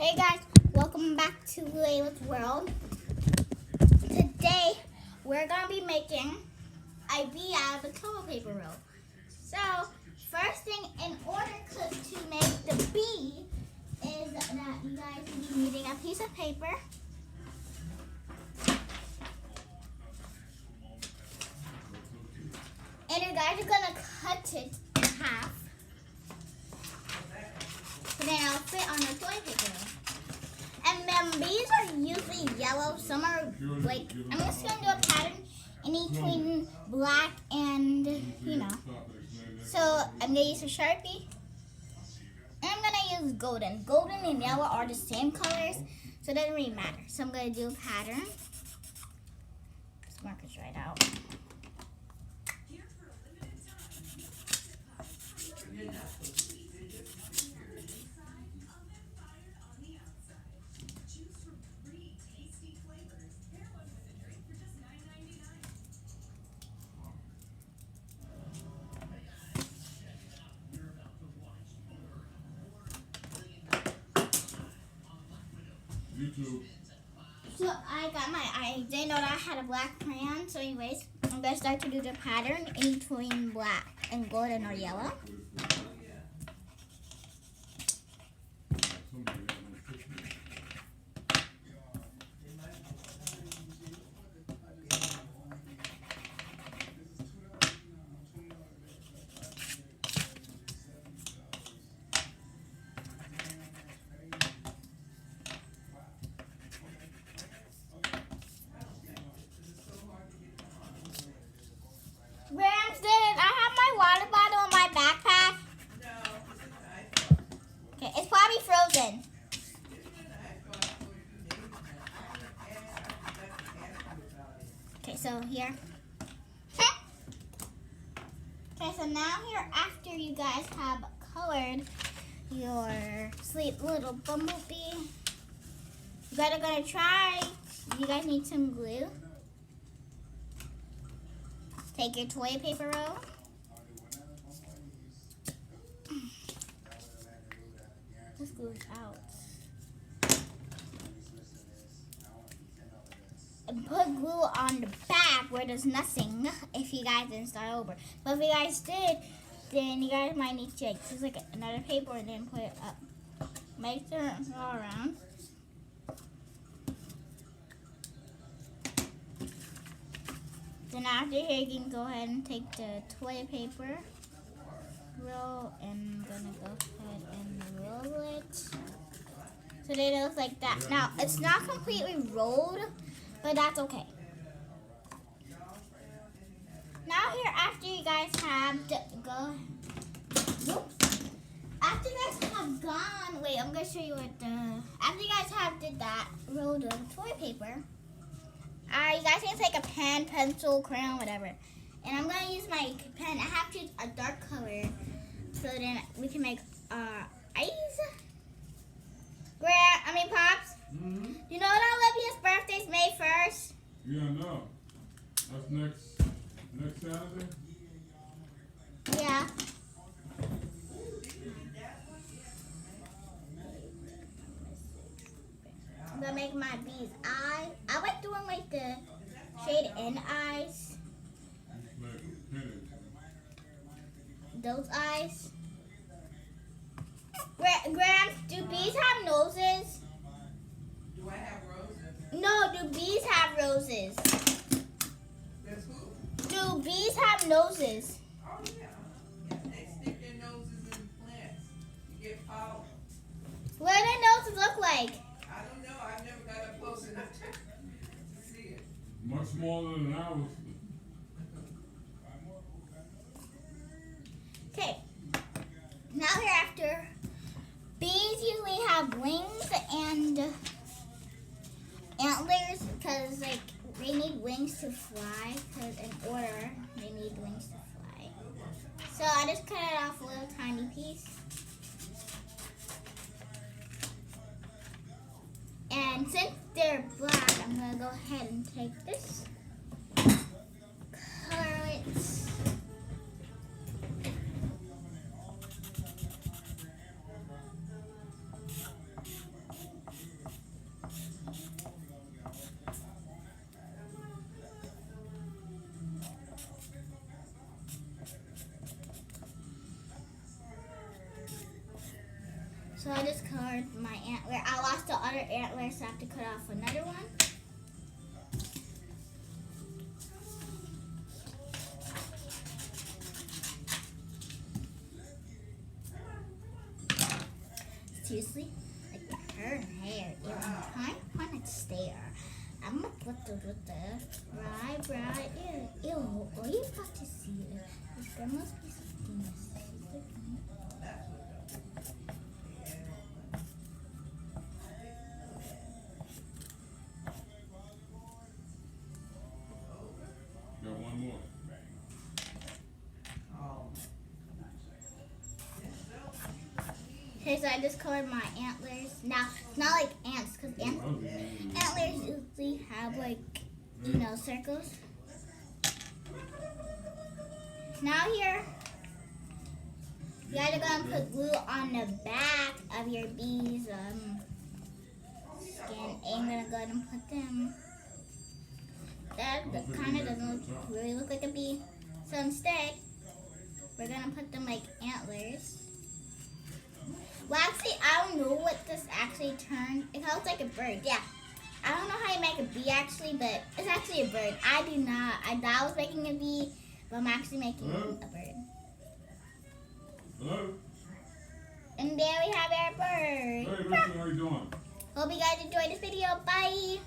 Hey guys, welcome back to Layla's World. Today, we're going to be making a bee out of the toilet paper roll. So, first thing, in order to make the bee, is that you guys will be needing a piece of paper. And you guys are going to cut it in half. So then it'll fit on the toilet paper roll. And then bees are usually yellow. Some are like, I'm just going to do a pattern in between black and, So I'm going to use a Sharpie. And I'm going to use golden. Golden and yellow are the same colors, so it doesn't really matter. So I'm going to do a pattern. Just mark this right out. YouTube. So I didn't know that I had a black crayon. So anyways, I'm going to start to do the pattern in between black and golden or yellow. Grams, did I have my water bottle in my backpack? No. Okay, it's probably frozen. Okay, so here. Okay, so now here, after you guys have colored your sweet little bumblebee, you guys are gonna try. You guys need some glue. Take your toilet paper roll. This glue is out. And put glue on the back where there's nothing if you guys didn't start over. But if you guys did, then you guys might need to use like another paper and then put it up. Make sure it's all around. Then after here, you can go ahead and take the toilet paper roll, and I'm gonna go ahead and roll it. So then it looks like that. Now, it's not completely rolled, but that's okay. Now here, after you guys have after you guys have gone, wait, I'm gonna show you what after you guys have did that, roll the toilet paper. You guys can take a pen, pencil, crayon, whatever. And I'm going to use my pen. I have to use a dark color so then we can make eyes. Pops? Mm-hmm. You know that Olivia's birthday's May 1st? Yeah, I know. That's next Saturday? Yeah. I'm going to make my bee's eye. I like doing like the shade in eyes. Those eyes. Grams, do bees have noses? Do I have roses? No, do bees have roses? That's who? Do bees have noses? Oh, yeah. Yeah, they stick their noses in plants. You get pollen. What do their noses look like? I don't know. I've never got up close enough to see it. Much smaller than ours. Okay. Now hereafter, bees usually have wings and antlers because they need wings to fly. Because in order, they need wings to fly. So I just cut it off a little tiny piece. And since they're black, I'm gonna go ahead and take this, color it. So I just colored my antler. I lost the other antler, so I have to cut off another one. Seriously, like her hair, ew, I want to stare. I'm gonna put the right, ew, are you about to see it? There must be something missing. Got one more. Okay, so I just colored my antlers. Now, it's not like ants, because antlers usually have like, you know, circles. Now here, you gotta go and put glue on the back of your bee's skin. And I'm gonna go ahead and put them. That kind of doesn't really look like a bee. So instead, we're gonna put them like antlers. Well, actually, I don't know what this actually turned. It looks like a bird. Yeah. I don't know how you make a bee actually, but it's actually a bird. I do not. I thought I was making a bee, but I'm actually making a bird. Hello? And there we have our bird. Hey, Richard, how you doing? Hope you guys enjoyed this video. Bye.